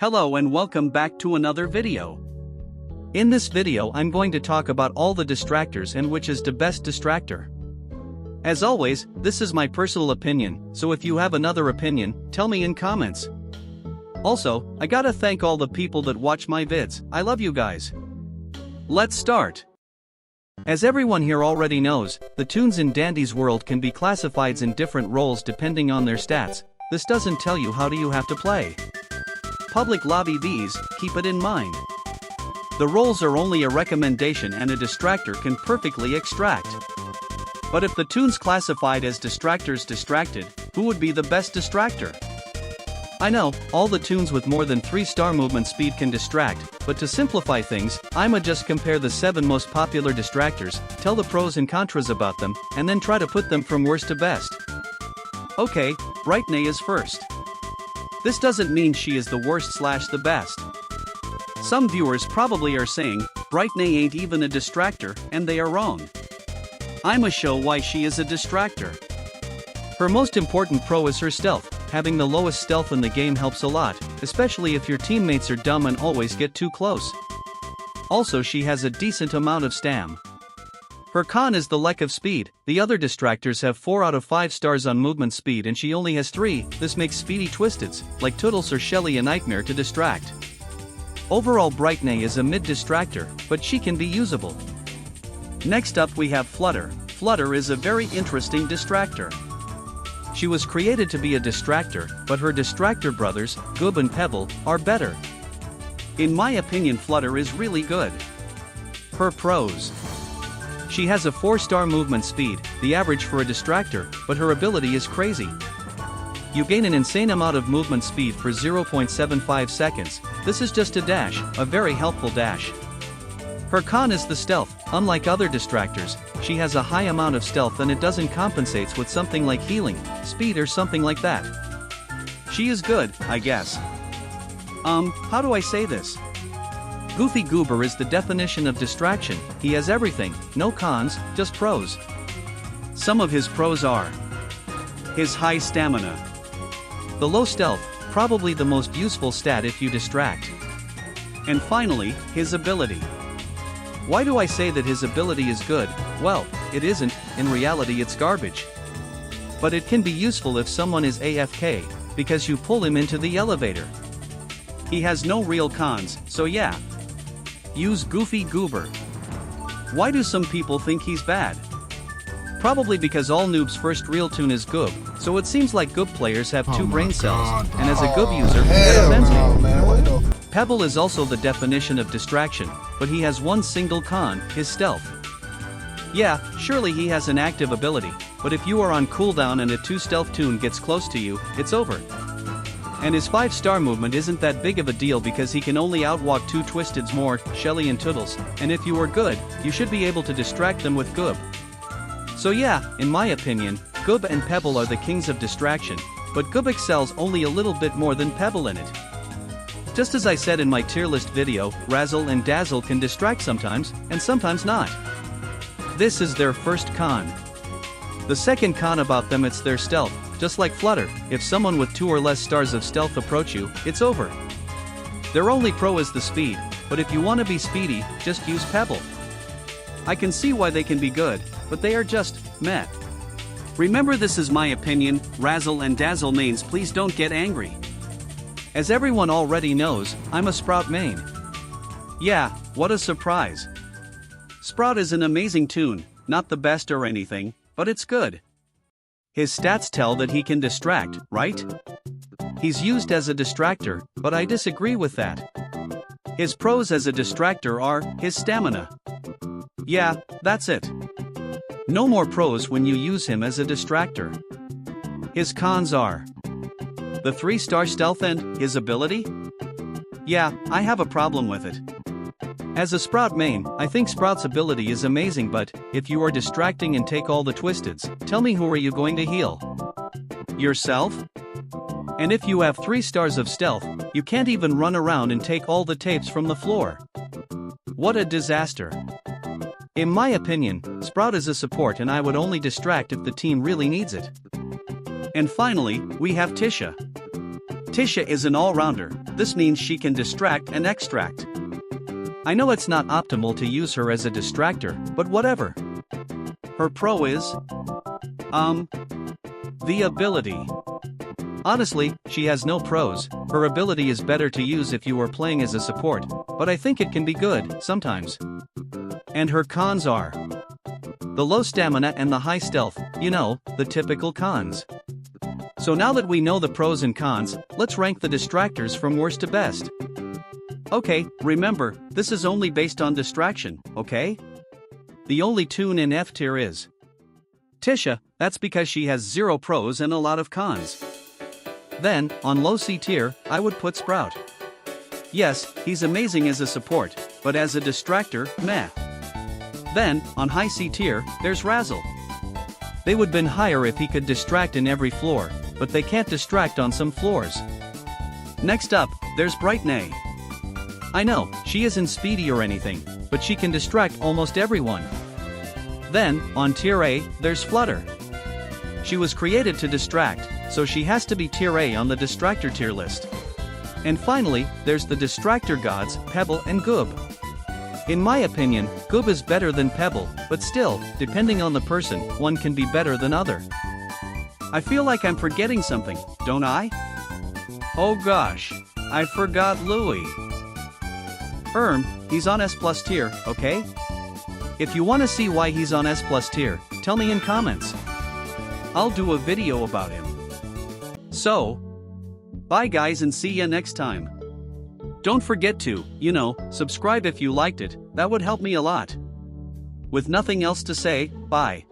Hello and welcome back to another video. In this video I'm going to talk about all the distractors and which is the best distractor. As always, this is my personal opinion, so if you have another opinion, tell me in comments. Also, I gotta thank all the people that watch my vids, I love you guys. Let's start. As everyone here already knows, the toons in Dandy's world can be classified in different roles depending on their stats. This doesn't tell you how do you have to play. Public lobby these, keep it in mind. The roles are only a recommendation and a distractor can perfectly extract. But if the toons classified as distractors distracted, who would be the best distractor? I know, all the toons with more than 3-star movement speed can distract, but to simplify things, I'ma just compare the 7 most popular distractors, tell the pros and contras about them, and then try to put them from worst to best. Okay, Brightney is first. This doesn't mean she is the worst/the best. Some viewers probably are saying, Brightney ain't even a distractor, and they are wrong. I'ma show why she is a distractor. Her most important pro is her stealth. Having the lowest stealth in the game helps a lot, especially if your teammates are dumb and always get too close. Also, she has a decent amount of stam. Her con is the lack of speed. The other distractors have 4 out of 5 stars on movement speed and she only has 3, this makes speedy twisteds, like Toodles or Shelly, a nightmare to distract. Overall, Brightney is a mid distractor, but she can be usable. Next up we have Flutter. Flutter is a very interesting distractor. She was created to be a distractor, but her distractor brothers, Goob and Pebble, are better. In my opinion, Flutter is really good. Her pros. She has a 4-star movement speed, the average for a distractor, but her ability is crazy. You gain an insane amount of movement speed for 0.75 seconds, this is just a dash, a very helpful dash. Her con is the stealth. Unlike other distractors, she has a high amount of stealth and it doesn't compensate with something like healing, speed or something like that. She is good, I guess. How do I say this? Goofy Goober is the definition of distraction. He has everything, no cons, just pros. Some of his pros are his high stamina, the low stealth, probably the most useful stat if you distract, and finally, his ability. Why do I say that his ability is good? Well, it isn't, in reality it's garbage. But it can be useful if someone is AFK, because you pull him into the elevator. He has no real cons, so yeah. Use Goofy Goober. Why do some people think he's bad? Probably because all noobs' first real toon is Goob, so it seems like Goob players have 2 brain cells, and as a Goob user, it offends me. Pebble is also the definition of distraction, but he has one single con, his stealth. Yeah, surely he has an active ability, but if you are on cooldown and a 2 stealth toon gets close to you, it's over. And his 5-star movement isn't that big of a deal because he can only outwalk 2 twisteds more, Shelly and Toodles, and if you are good, you should be able to distract them with Goob. So yeah, in my opinion, Goob and Pebble are the kings of distraction, but Goob excels only a little bit more than Pebble in it. Just as I said in my tier list video, Razzle and Dazzle can distract sometimes, and sometimes not. This is their first con. The second con about them, it's their stealth. Just like Flutter, if someone with 2 or less stars of stealth approach you, it's over. Their only pro is the speed, but if you want to be speedy, just use Pebble. I can see why they can be good, but they are just meh. Remember, this is my opinion. Razzle and Dazzle mains, please don't get angry. As everyone already knows, I'm a Sprout main. Yeah, what a surprise. Sprout is an amazing toon, not the best or anything, but it's good. His stats tell that he can distract, right? He's used as a distractor, but I disagree with that. His pros as a distractor are his stamina. Yeah, that's it. No more pros when you use him as a distractor. His cons are the 3-star stealth and his ability? Yeah, I have a problem with it. As a Sprout main, I think Sprout's ability is amazing, but if you are distracting and take all the twisteds, tell me who are you going to heal? Yourself? And if you have 3 stars of stealth, you can't even run around and take all the tapes from the floor. What a disaster. In my opinion, Sprout is a support and I would only distract if the team really needs it. And finally, we have Tisha. Tisha is an all-rounder. This means she can distract and extract. I know it's not optimal to use her as a distractor, but whatever. Her pro is the ability. Honestly, she has no pros. Her ability is better to use if you are playing as a support, but I think it can be good, sometimes. And her cons are the low stamina and the high stealth, you know, the typical cons. So now that we know the pros and cons, let's rank the distractors from worst to best. Okay, remember, this is only based on distraction, okay? The only tune in F tier is Tisha, that's because she has 0 pros and a lot of cons. Then, on low C tier, I would put Sprout. Yes, he's amazing as a support, but as a distractor, meh. Then, on high C tier, there's Razzle. They would been higher if he could distract in every floor, but they can't distract on some floors. Next up, there's Brightnay. I know, she isn't speedy or anything, but she can distract almost everyone. Then, on tier A, there's Flutter. She was created to distract, so she has to be tier A on the distractor tier list. And finally, there's the distractor gods, Pebble and Goob. In my opinion, Goob is better than Pebble, but still, depending on the person, one can be better than other. I feel like I'm forgetting something, don't I? Oh gosh, I forgot Louie. He's on S+ tier, okay? If you want to see why he's on S+ tier, tell me in comments. I'll do a video about him. So, bye guys and see ya next time. Don't forget to, subscribe if you liked it, that would help me a lot. With nothing else to say, bye.